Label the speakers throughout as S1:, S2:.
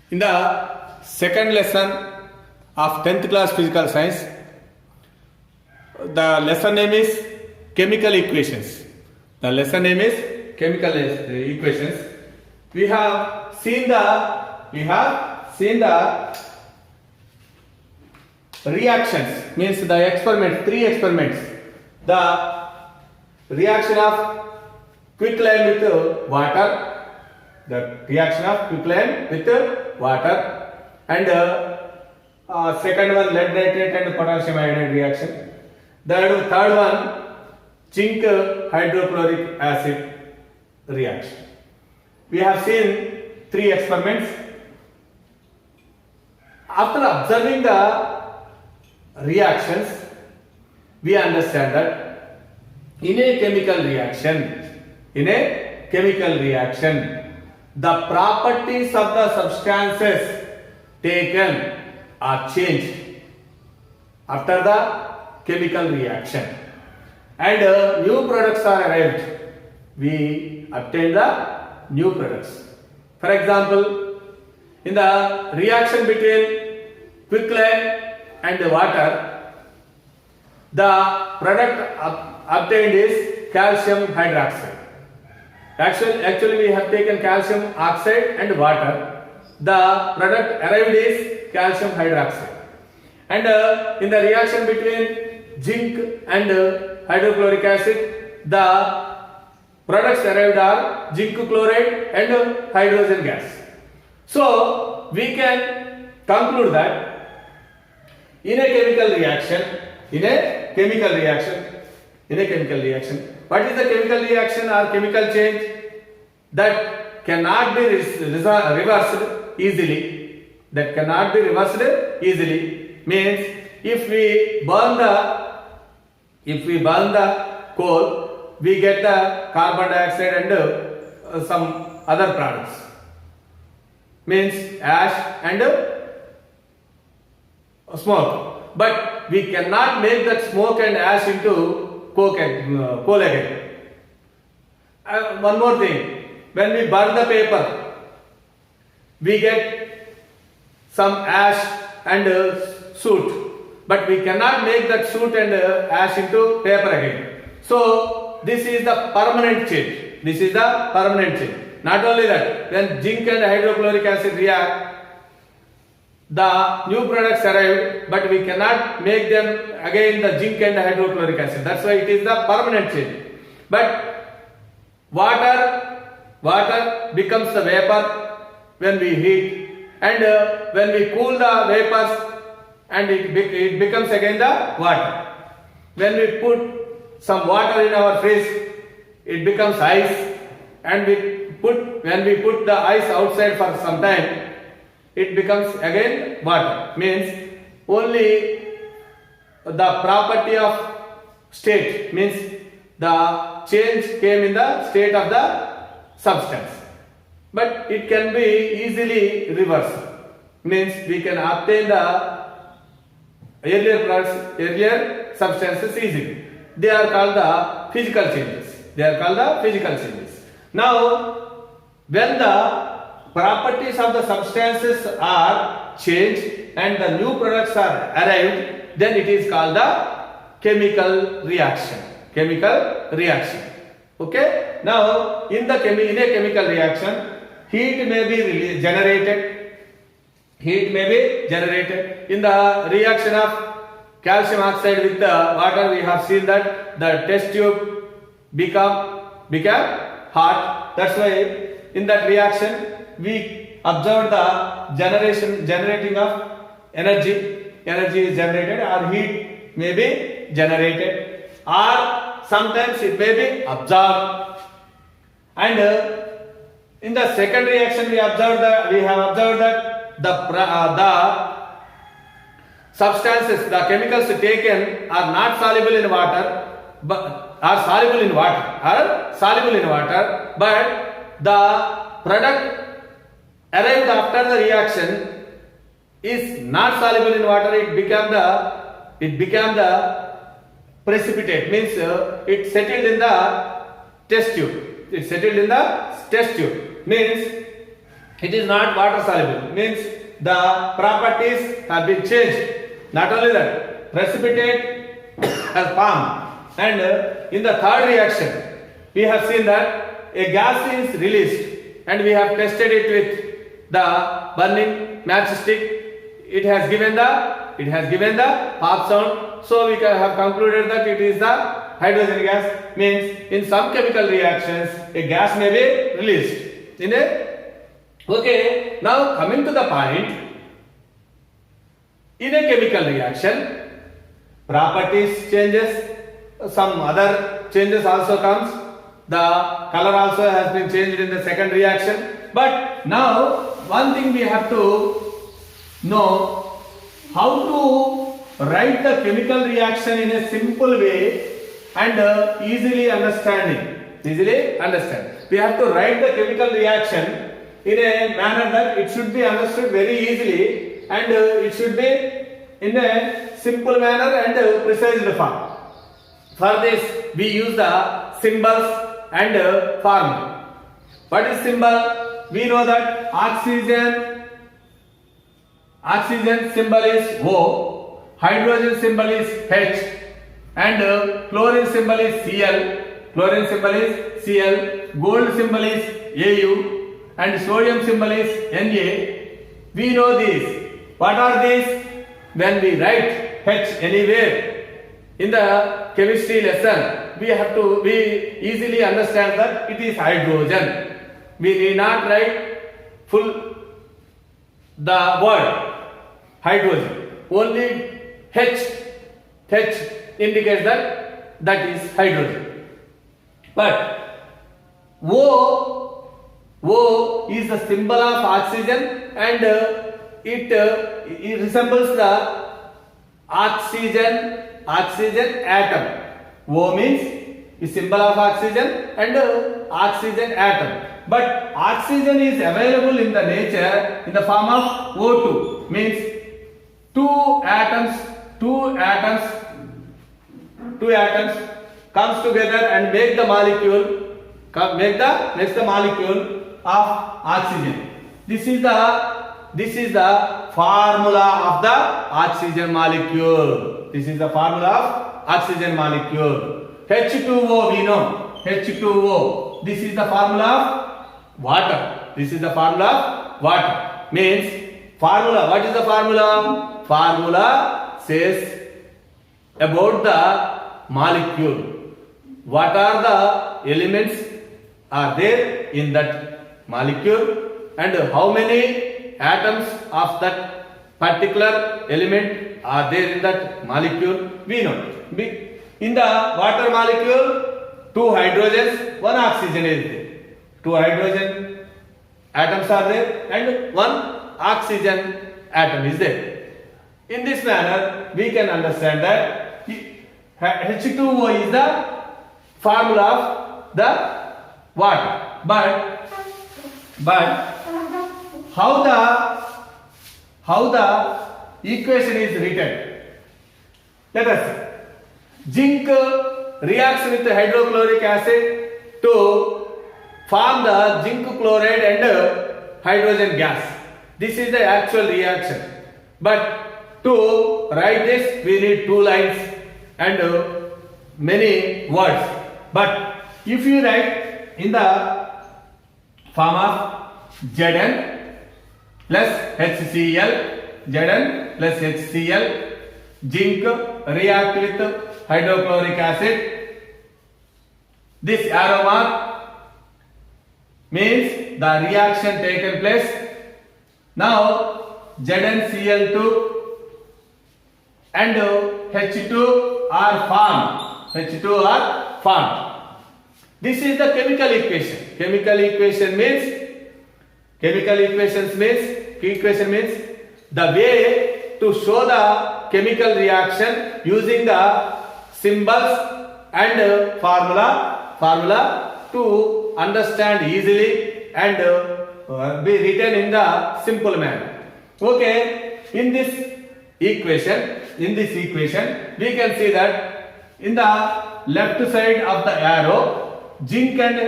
S1: In the second lesson of 10th class physical science, the lesson name is chemical equations. The lesson name is chemical equations. We have seen the reactions, means the experiments, three experiments. The reaction of quicklime with water, the reaction of quicklime with water, and second one lead nitrate and potassium iodide reaction. The third one zinc hydrochloric acid reaction. We have seen three experiments. After observing the reactions, we understand that in a chemical reaction, the properties of the substances taken are changed after the chemical reaction, and new products are arrived. We obtain the new products. For example, in the reaction between quicklime and water, the product obtained is calcium hydroxide. Actually we have taken calcium oxide and water. The product arrived is calcium hydroxide. And in the reaction between zinc and hydrochloric acid, the products arrived are zinc chloride and hydrogen gas. So we can conclude that in a chemical reaction, what is the chemical reaction or chemical change that cannot be reversed easily? That cannot be reversed easily means if we burn the coal, we get the carbon dioxide and some other products, means ash and smoke. But we cannot make that smoke and ash into coal again. One more thing, when we burn the paper, we get some ash and soot, but we cannot make that soot and ash into paper again. So this is the permanent change. Not only that, when zinc and hydrochloric acid react, the new products arrived, but we cannot make them again the zinc and hydrochloric acid. That's why it is the permanent change. But water becomes the vapor when we heat, and when we cool the vapors, and it becomes again the water. When we put some water in our fridge, it becomes ice, and when we put the ice outside for some time, it becomes again water. Means only the property of state, means the change came in the state of the substance, but it can be easily reversed. Means we can obtain the earlier substances easily. They are called the physical changes. Now, when the properties of the substances are changed and the new products are arrived, then it is called the chemical reaction. Okay? Now, in a chemical reaction, heat may be generated. In the reaction of calcium oxide with the water, we have seen that the test tube became hot. That's why in that reaction we observe the generating of energy. Energy is generated, or heat may be generated, or sometimes it may be absorbed. And in the second reaction we have observed that the substances, the chemicals taken are not soluble in water, but are soluble in water, but the product arrived after the reaction is not soluble in water. It became the precipitate, means it settled in the test tube. Means It is not water soluble. Means the properties have been changed. Not only that, precipitate has formed. And in the third reaction, we have seen that a gas is released, and we have tested it with the burning matchstick. It has given the pop sound. So we have concluded that it is the hydrogen gas. Means in some chemical reactions, a gas may be released. Okay, now coming to the point, in a chemical reaction, properties changes, some other changes also comes. The color also has been changed in the second reaction. But now one thing we have to know, how to write the chemical reaction in a simple way and easily understand. We have to write the chemical reaction in a manner that it should be understood very easily, and it should be in a simple manner and precise form. For this, we use the symbols and formula. What is symbol? We know that oxygen symbol is O, hydrogen symbol is H, and chlorine symbol is Cl. Gold symbol is Au, and sodium symbol is Na. We know these. What are these? When we write H anywhere in the chemistry lesson, we easily understand that it is hydrogen. We need not write full the word hydrogen. Only H indicates that is hydrogen. But O is the symbol of oxygen, and it resembles the oxygen atom. O means the symbol of oxygen and oxygen atom. But oxygen is available in the nature in the form of O2. Means two atoms comes together and make the molecule of oxygen. This is the formula of the oxygen molecule. H2O, we know H2O. This is the formula of water. Means formula. What is the formula? Formula says about the molecule. What are the elements are there in that molecule, and how many atoms of that particular element are there in that molecule? We know. In the water molecule, 2 hydrogens, 1 oxygen is there. 2 hydrogen atoms are there and 1 oxygen atom is there. In this manner, we can understand that H2O is the formula of the water. But how the equation is written? Let us see. Zinc reacts with hydrochloric acid to form the zinc chloride and hydrogen gas. This is the actual reaction. But to write this, we need 2 lines and many words. But if you write in the form of Zn plus HCl, zinc react with hydrochloric acid. This arrow mark means the reaction taken place. Now ZnCl2 and H2 are formed. This is the chemical equation. Chemical equation means the way to show the chemical reaction using the symbols and formula to understand easily and be written in the simple manner. Okay, in this equation we can see that in the left side of the arrow, zinc and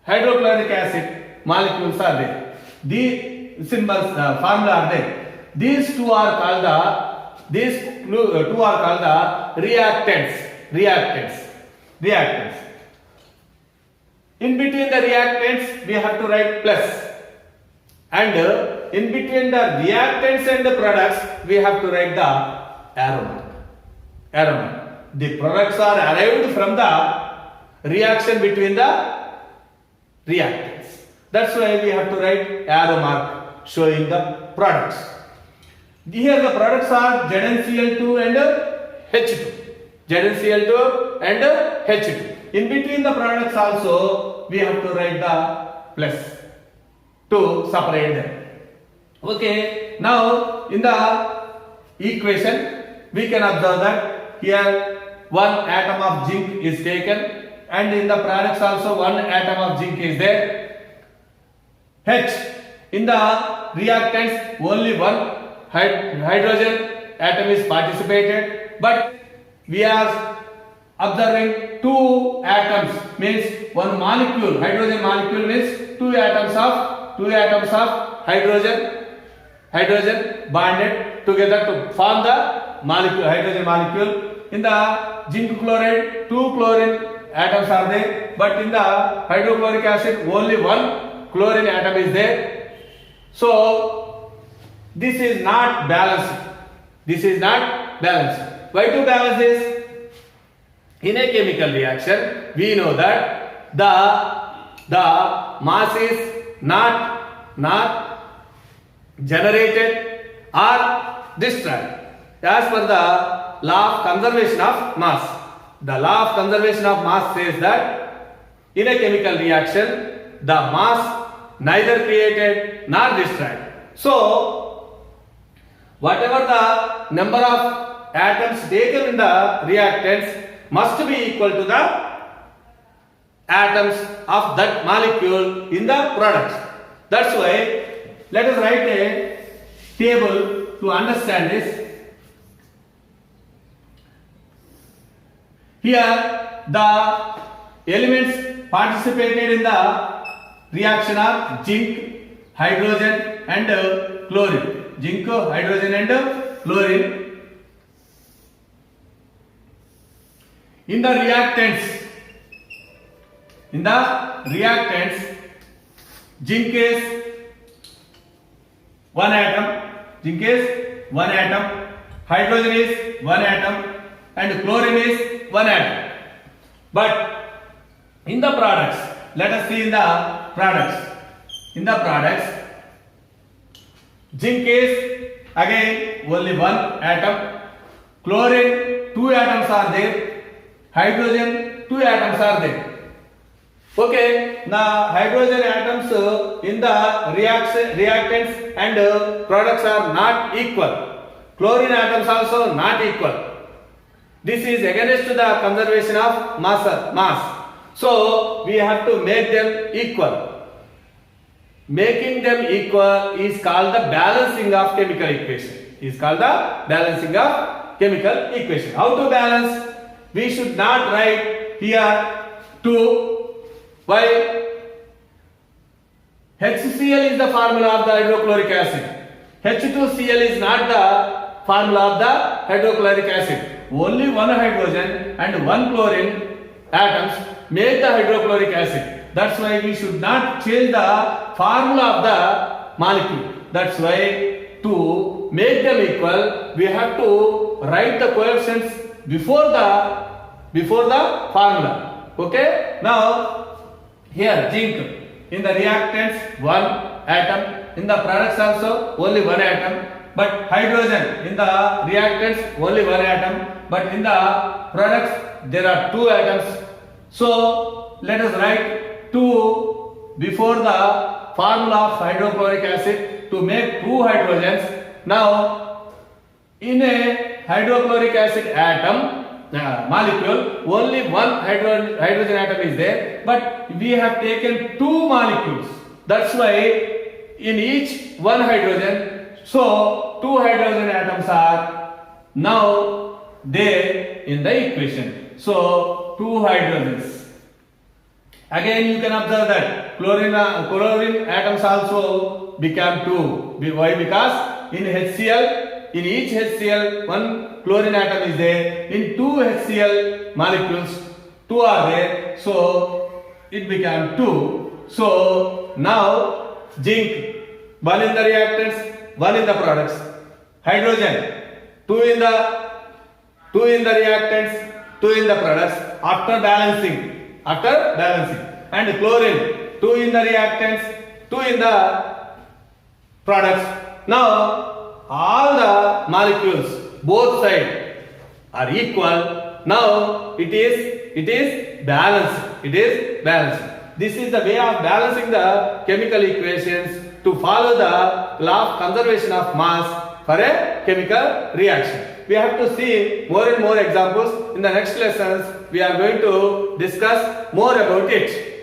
S1: hydrochloric acid molecules are there. The symbols, formula are there. These two are called the reactants. In between the reactants, we have to write plus, and in between the reactants and the products, we have to write the arrow mark. The products are arrived from the reaction between the reactants. That's why we have to write arrow mark showing the products. Here the products are ZnCl2 and H2. ZnCl2 and H2. In between the products also we have to write the plus to separate them. Okay. Now in the equation we can observe that here one atom of zinc is taken, and in the products also one atom of zinc is there. H in the reactants only one hydrogen atom is participated, but we are observing two atoms, means one molecule, hydrogen molecule means two atoms of hydrogen bonded together to form the molecule, hydrogen molecule. In the zinc chloride, two chlorine atoms are there, but in the hydrochloric acid only one chlorine atom is there. So this is not balanced. Why to balance this? In a chemical reaction, we know that the mass is not generated or destroyed. As per the law of conservation of mass, the law of conservation of mass says that in a chemical reaction, the mass neither created nor destroyed. So whatever the number of atoms taken in the reactants must be equal to the atoms of that molecule in the products. That's why let us write a table to understand this. Here the elements participated in the reaction are zinc, hydrogen and chlorine. Zinc, hydrogen and chlorine. In the reactants, zinc is one atom, hydrogen is one atom, and chlorine is one atom. But in the products, let us see in the products. In the products, zinc is again only one atom, chlorine two atoms are there, hydrogen two atoms are there. Okay, now hydrogen atoms in the reactants and products are not equal. Chlorine atoms also not equal. This is against the conservation of mass. So we have to make them equal. Making them equal is called the balancing of chemical equation. How to balance? We should not write here 2. Why? HCl is the formula of the hydrochloric acid. H2Cl is not the formula of the hydrochloric acid. Only one hydrogen and one chlorine atoms make the hydrochloric acid. That's why we should not change the formula of the molecule. That's why to make them equal, we have to write the coefficients before the formula. Okay? Now here zinc in the reactants one atom, in the products also only one atom, but hydrogen in the reactants only one atom, but in the products there are two atoms. So let us write 2 before the formula of hydrochloric acid to make two hydrogens. Now in a hydrochloric acid atom molecule only one hydrogen atom is there, but we have taken two molecules. That's why in each one hydrogen, so two hydrogen atoms are now there in the equation. So two hydrogens. Again, you can observe that chlorine atoms also become two. Why? Because in HCl, in each HCl, one chlorine atom is there. In two HCl molecules, two are there. So it became two. So now zinc, one in the reactants, one in the products. Hydrogen, two in the reactants, two in the products. After balancing. And chlorine, two in the reactants, two in the products. Now all the molecules both sides are equal. Now it is balanced. This is the way of balancing the chemical equations to follow the law of conservation of mass for a chemical reaction. We have to see more and more examples. In the next lessons, we are going to discuss more about it.